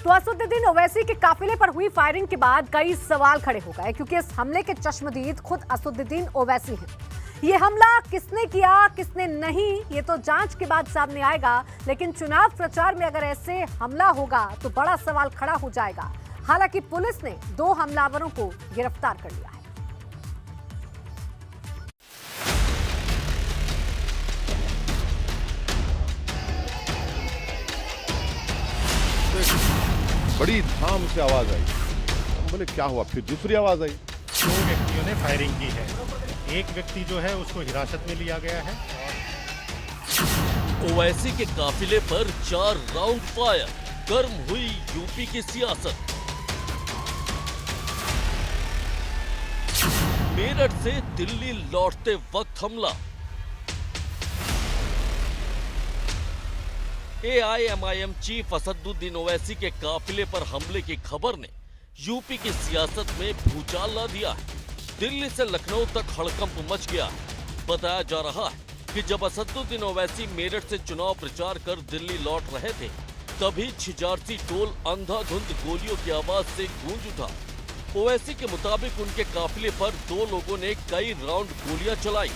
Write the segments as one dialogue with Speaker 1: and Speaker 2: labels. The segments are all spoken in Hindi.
Speaker 1: तो असदुद्दीन ओवैसी के काफिले पर हुई फायरिंग के बाद कई सवाल खड़े हो गए, क्योंकि इस हमले के चश्मदीद खुद असदुद्दीन ओवैसी हैं। ये हमला किसने किया, किसने नहीं, ये तो जांच के बाद सामने आएगा। लेकिन चुनाव प्रचार में अगर ऐसे हमला होगा तो बड़ा सवाल खड़ा हो जाएगा। हालांकि पुलिस ने 2 हमलावरों को गिरफ्तार कर लिया है।
Speaker 2: बड़ी धाम से आवाज आई। हम बोले क्या हुआ, फिर दूसरी आवाज आई।
Speaker 3: 2 व्यक्तियों ने फायरिंग की है। एक व्यक्ति जो है उसको हिरासत में लिया गया है।
Speaker 4: ओवैसी के काफिले पर 4 राउंड फायर, गर्म हुई यूपी की सियासत। मेरठ से दिल्ली लौटते वक्त हमला। AIMIM चीफ असदुद्दीन ओवैसी के काफिले पर हमले की खबर ने यूपी की सियासत में भूचाल ला दिया है। दिल्ली से लखनऊ तक हड़कंप मच गया। बताया जा रहा है कि जब असदुद्दीन ओवैसी मेरठ से चुनाव प्रचार कर दिल्ली लौट रहे थे, तभी छिजारसी टोल अंधाधुंध गोलियों की आवाज से गूंज उठा। ओवैसी के मुताबिक उनके काफिले पर 2 लोगों ने कई राउंड गोलियां चलाई।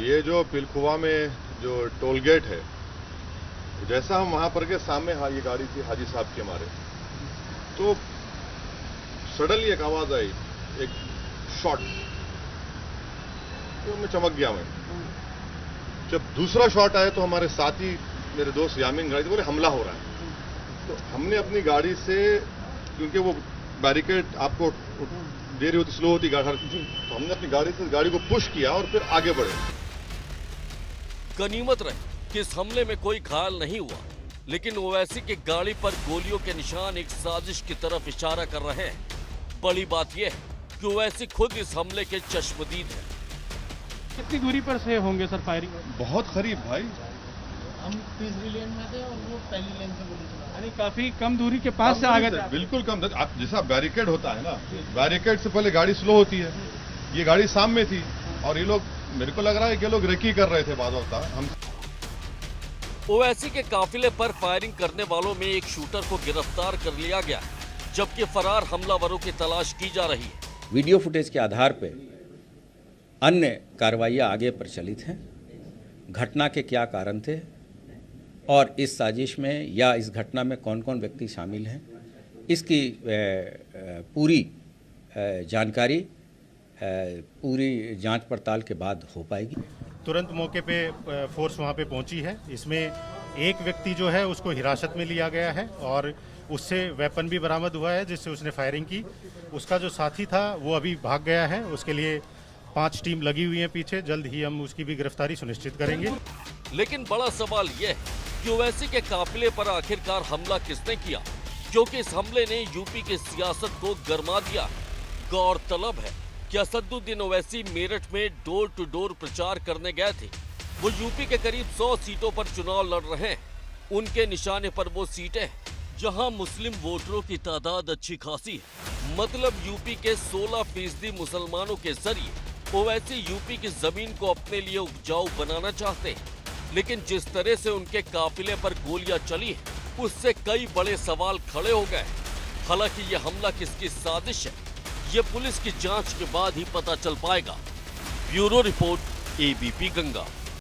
Speaker 2: ये जो पिलखुवा में जो टोल गेट है, जैसा हम वहां पर के सामने ये गाड़ी थी हाजी साहब के हमारे, तो सडनली एक आवाज आई, एक शॉट, तो मैं चमक गया। मैं जब दूसरा शॉट आया तो हमारे साथी मेरे दोस्त यामीन गाड़ी थे, बोले हमला हो रहा है। तो हमने अपनी गाड़ी से, क्योंकि वो बैरिकेड आपको देरी होती, स्लो होती गाड़ी, तो हमने अपनी गाड़ी से गाड़ी को पुश किया और फिर आगे बढ़े।
Speaker 4: गनीमत रही कि इस हमले में कोई घायल नहीं हुआ, लेकिन ओवैसी की गाड़ी पर गोलियों के निशान एक साजिश की तरफ इशारा कर रहे हैं। बड़ी बात यह है कि ओवैसी खुद इस हमले के चश्मदीद हैं।
Speaker 5: कितनी दूरी पर से होंगे सर फायरिंग?
Speaker 2: बहुत करीब भाई।
Speaker 6: हम तीसरी लेन में थे और वो पहली लेन से गोली चला।
Speaker 5: यानी काफी कम दूरी के पास से आगे थे।
Speaker 2: बिल्कुल कम। आप जैसा बैरिकेड होता है ना, बैरिकेड से पहले गाड़ी स्लो होती है। ये गाड़ी सामने थी और ये लोग, मेरे को लग रहा है कि लोग रेकी कर रहे थे बाद में। हम
Speaker 4: ओवैसी के काफिले पर फायरिंग करने वालों में एक शूटर को गिरफ्तार कर लिया गया, जबकि फरार हमलावरों की तलाश की जा रही है।
Speaker 7: वीडियो फुटेज के आधार पर अन्य कार्रवाइयाँ आगे प्रचलित हैं। घटना के क्या कारण थे और इस साजिश में या इस घटना में कौन कौन व्यक्ति शामिल हैं, इसकी पूरी जानकारी पूरी जांच पड़ताल के बाद हो पाएगी।
Speaker 3: तुरंत मौके पे फोर्स वहां पे पहुंची है। इसमें एक व्यक्ति जो है उसको हिरासत में लिया गया है और उससे वेपन भी बरामद हुआ है जिससे उसने फायरिंग की। उसका जो साथी था वो अभी भाग गया है। उसके लिए 5 टीम लगी हुई है पीछे। जल्द ही हम उसकी भी गिरफ्तारी सुनिश्चित करेंगे।
Speaker 4: लेकिन बड़ा सवाल यह है कि ओवैसी के काफिले पर आखिरकार हमला किसने किया, क्योंकि इस हमले ने यूपी की सियासत को गरमा दिया। गौरतलब है कि असदुद्दीन ओवैसी मेरठ में डोर टू डोर प्रचार करने गए थे। वो यूपी के करीब 100 सीटों पर चुनाव लड़ रहे हैं। उनके निशाने पर वो सीटें जहां मुस्लिम वोटरों की तादाद अच्छी खासी है। मतलब यूपी के 16% मुसलमानों के जरिए ओवैसी यूपी की जमीन को अपने लिए उपजाऊ बनाना चाहते हैं। लेकिन जिस तरह से उनके काफिले पर गोलियां चली है, उससे कई बड़े सवाल खड़े हो गए। हालांकि ये हमला किसकी साजिश है, ये पुलिस की जांच के बाद ही पता चल पाएगा। Bureau report, ABP Ganga.